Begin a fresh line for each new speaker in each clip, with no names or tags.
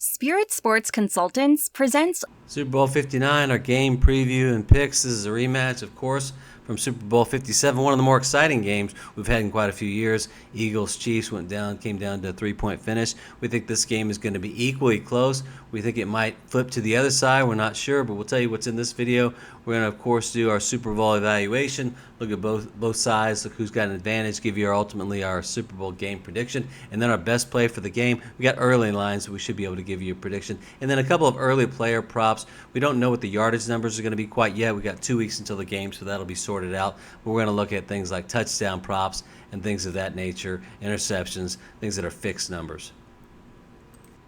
Spirit Sports Consultants presents
Super Bowl 59, our game preview and picks. This is a rematch, of course, from Super Bowl 57, one of the more exciting games we've had in quite a few years. Eagles-Chiefs came down to a three-point finish. We think this game is going to be equally close. We think it might flip to the other side. We're not sure, but we'll tell you what's in this video. We're going to, of course, do our Super Bowl evaluation, look at both sides, look who's got an advantage, give you ultimately our Super Bowl game prediction, and then our best play for the game. We got early lines, so we should be able to give you a prediction. And then a couple of early player props. We don't know what the yardage numbers are going to be quite yet. We got 2 weeks until the game, so that'll be sorted out. But we're going to look at things like touchdown props and things of that nature, interceptions, things that are fixed numbers.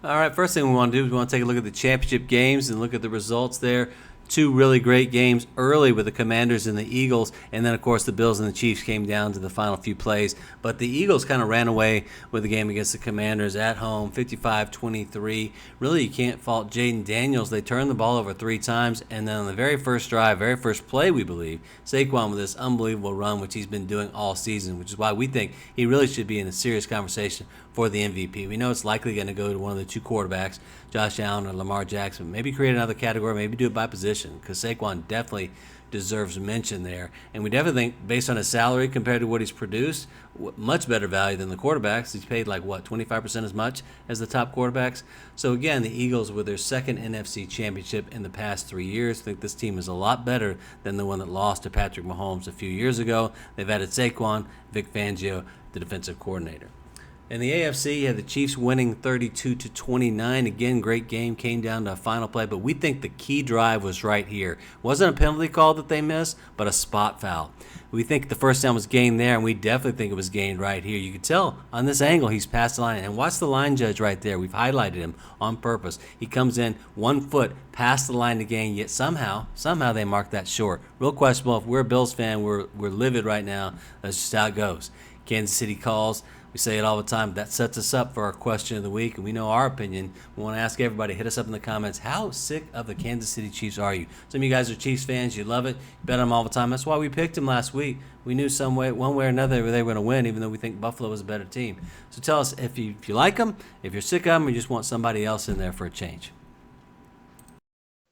All right, first thing we want to do is we want to take a look at the championship games and look at the results there. Two really great games early with the Commanders and the Eagles, and then, of course, the Bills and the Chiefs came down to the final few plays. But the Eagles kind of ran away with the game against the Commanders at home, 55-23. Really, you can't fault Jaden Daniels. They turned the ball over 3 times, and then on the very first drive, very first play, we believe, Saquon with this unbelievable run, which he's been doing all season, which is why we think he really should be in a serious conversation for the MVP. We know it's likely going to go to one of the two quarterbacks, Josh Allen or Lamar Jackson. Maybe create another category, maybe do it by position, because Saquon definitely deserves mention there. And we definitely think, based on his salary compared to what he's produced, much better value than the quarterbacks. He's paid 25% as much as the top quarterbacks. So again, the Eagles, with their second NFC championship in the past 3 years, think this team is a lot better than the one that lost to Patrick Mahomes a few years ago. They've added Saquon, Vic Fangio, the defensive coordinator. In the AFC, you had the Chiefs winning 32-29. Again, great game, came down to a final play, but we think the key drive was right here. Wasn't a penalty call that they missed, but a spot foul. We think the first down was gained there, and we definitely think it was gained right here. You could tell on this angle he's past the line. And watch the line judge right there. We've highlighted him on purpose. He comes in 1 foot past the line to gain, yet somehow they mark that short. Real questionable. If we're a Bills fan, we're livid right now. That's just how it goes. Kansas City calls. We say it all the time. That sets us up for our question of the week, and we know our opinion. We want to ask everybody, hit us up in the comments, how sick of the Kansas City Chiefs are you? Some of you guys are Chiefs fans. You love it. You bet on them all the time. That's why we picked them last week. We knew one way or another they were going to win, even though we think Buffalo was a better team. So tell us if you like them, if you're sick of them, or you just want somebody else in there for a change.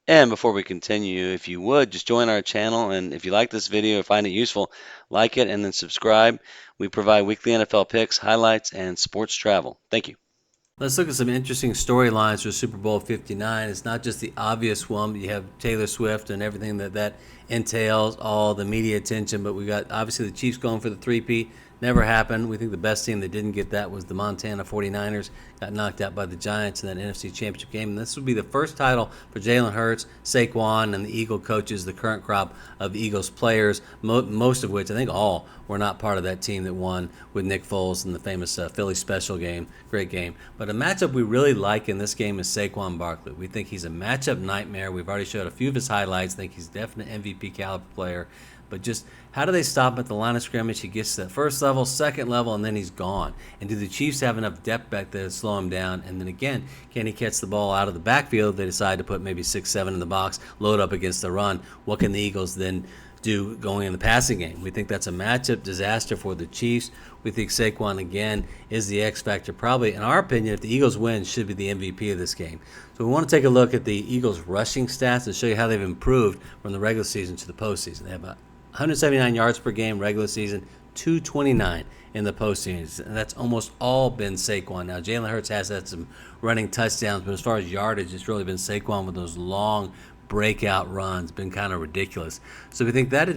And before we continue, if you would, just join our channel, and if you like this video or find it useful, like it and then subscribe. We provide weekly NFL picks, highlights, and sports travel. Thank you. Let's look at some interesting storylines for Super Bowl 59. It's not just the obvious one, but you have Taylor Swift and everything that entails, all the media attention, but we got obviously the Chiefs going for the three-peat. Never happened. We think the best team that didn't get that was the Montana 49ers. Got knocked out by the Giants in that NFC Championship game. And this would be the first title for Jalen Hurts, Saquon, and the Eagle coaches, the current crop of Eagles players, most of which, I think all, were not part of that team that won with Nick Foles in the famous Philly special game. Great game. But a matchup we really like in this game is Saquon Barkley. We think he's a matchup nightmare. We've already showed a few of his highlights. I think he's definitely an MVP caliber player. But just how do they stop at the line of scrimmage? He gets to that first level, second level, and then he's gone. And do the Chiefs have enough depth back there to slow him down? And then again, can he catch the ball out of the backfield? They decide to put maybe 6-7 in the box, load up against the run. What can the Eagles then do going in the passing game? We think that's a matchup disaster for the Chiefs. We think Saquon, again, is the X factor. Probably, in our opinion, if the Eagles win, should be the MVP of this game. So we want to take a look at the Eagles' rushing stats to show you how they've improved from the regular season to the postseason. They have 179 yards per game regular season, 229 in the postseason, and that's almost all been Saquon. Now, Jalen Hurts has had some running touchdowns, but as far as yardage, it's really been Saquon with those long breakout runs. Been kind of ridiculous. So we think that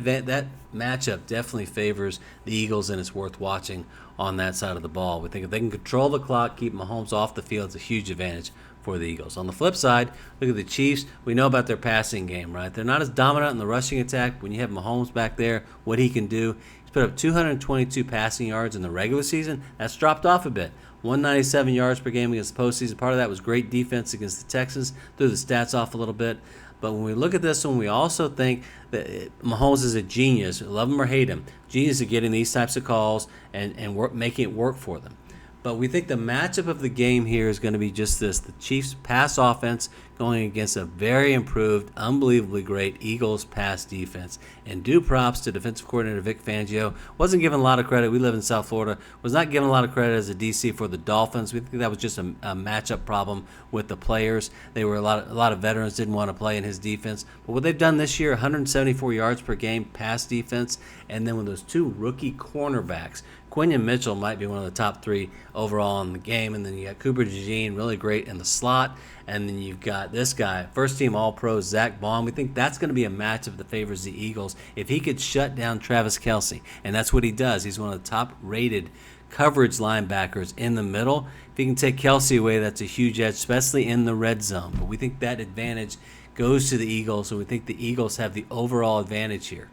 matchup definitely favors the Eagles, and it's worth watching on that side of the ball. We think if they can control the clock, keep Mahomes off the field, it's a huge advantage for the Eagles. On the flip side, look at the Chiefs. We know about their passing game, right? They're not as dominant in the rushing attack. When you have Mahomes back there, what he can do, he's put up 222 passing yards in the regular season. That's dropped off a bit. 197 yards per game against the postseason. Part of that was great defense against the Texans. Threw the stats off a little bit. But when we look at this one, we also think that Mahomes is a genius. Love him or hate him. Genius at getting these types of calls and making it work for them. But we think the matchup of the game here is going to be just this. The Chiefs' pass offense going against a very improved, unbelievably great Eagles pass defense. And due props to defensive coordinator Vic Fangio. Wasn't given a lot of credit. We live in South Florida. Was not given a lot of credit as a DC for the Dolphins. We think that was just a matchup problem with the players. They were a lot of veterans didn't want to play in his defense. But what they've done this year, 174 yards per game pass defense, and then with those two rookie cornerbacks. Quinion Mitchell might be one of the top 3 overall in the game, and then you got Cooper DeJean, really great in the slot, and then you've got this guy, first-team All-Pro Zach Baun. We think that's going to be a matchup that favors the Eagles. If he could shut down Travis Kelce, and that's what he does. He's one of the top-rated coverage linebackers in the middle. If he can take Kelce away, that's a huge edge, especially in the red zone. But we think that advantage goes to the Eagles, so we think the Eagles have the overall advantage here.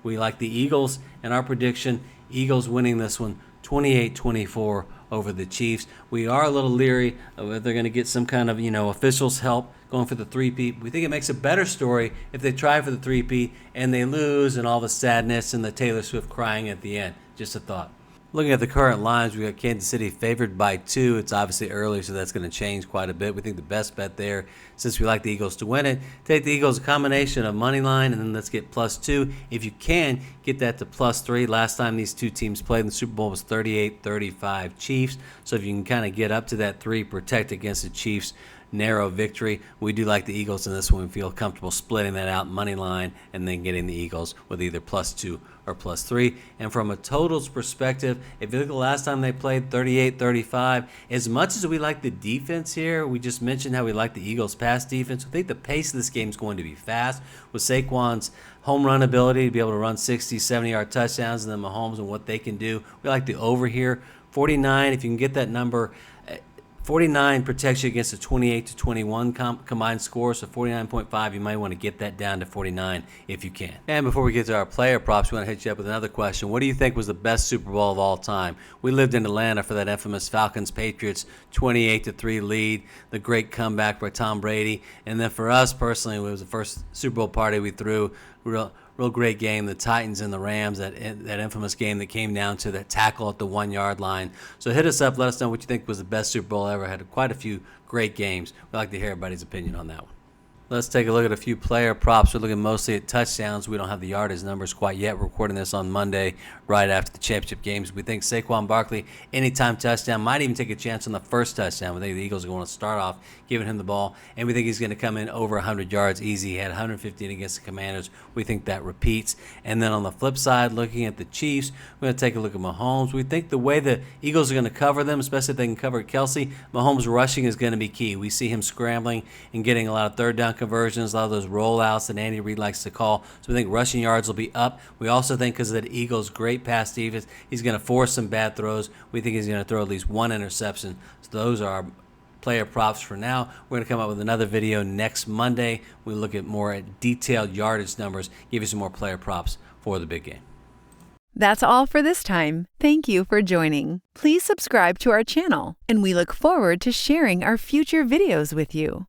We like the Eagles, and our prediction, Eagles winning this one 28-24 over the Chiefs. We are a little leery of if they're going to get some kind of, officials' help going for the three-peat. We think it makes a better story if they try for the three-peat and they lose and all the sadness and the Taylor Swift crying at the end. Just a thought. Looking at the current lines, we got Kansas City favored by 2. It's obviously early, so that's going to change quite a bit. We think the best bet there, since we like the Eagles to win it, take the Eagles a combination of money line, and then let's get +2. If you can, get that to +3. Last time these two teams played in the Super Bowl was 38-35 Chiefs. So if you can kind of get up to that 3, protect against the Chiefs' narrow victory. We do like the Eagles in this one. We feel comfortable splitting that out money line and then getting the Eagles with either +2 or +3. And from a totals perspective, if you look at the last time they played, 38-35, as much as we like the defense here, we just mentioned how we like the Eagles pass defense. I think the pace of this game is going to be fast with Saquon's home run ability to be able to run 60, 70-yard touchdowns, and then Mahomes and what they can do. We like the over here. 49, if you can get that number, 49 protects you against a 28-21 combined score, so 49.5, you might want to get that down to 49 if you can. And before we get to our player props, we want to hit you up with another question. What do you think was the best Super Bowl of all time? We lived in Atlanta for that infamous Falcons-Patriots 28-3 lead, the great comeback by Tom Brady. And then for us personally, it was the first Super Bowl party we threw. Real great game, the Titans and the Rams, that infamous game that came down to that tackle at the 1-yard line. So hit us up, let us know what you think was the best Super Bowl ever. Had quite a few great games. We'd like to hear everybody's opinion on that one. Let's take a look at a few player props. We're looking mostly at touchdowns. We don't have the yardage numbers quite yet. We're recording this on Monday, right after the championship games. We think Saquon Barkley, anytime touchdown, might even take a chance on the first touchdown. We think the Eagles are going to start off giving him the ball, and we think he's going to come in over 100 yards easy. He had 115 against the Commanders. We think that repeats. And then on the flip side, looking at the Chiefs, we're going to take a look at Mahomes. We think the way the Eagles are going to cover them, especially if they can cover Kelce, Mahomes rushing is going to be key. We see him scrambling and getting a lot of third down conversions, a lot of those rollouts that Andy Reid likes to call. So we think rushing yards will be up. We also think because of the Eagles' great pass defense, he's going to force some bad throws. We think he's going to throw at least one interception. So those are our player props for now. We're going to come up with another video next Monday. We look at more detailed yardage numbers, give you some more player props for the big game.
That's all for this time. Thank you for joining. Please subscribe to our channel, and we look forward to sharing our future videos with you.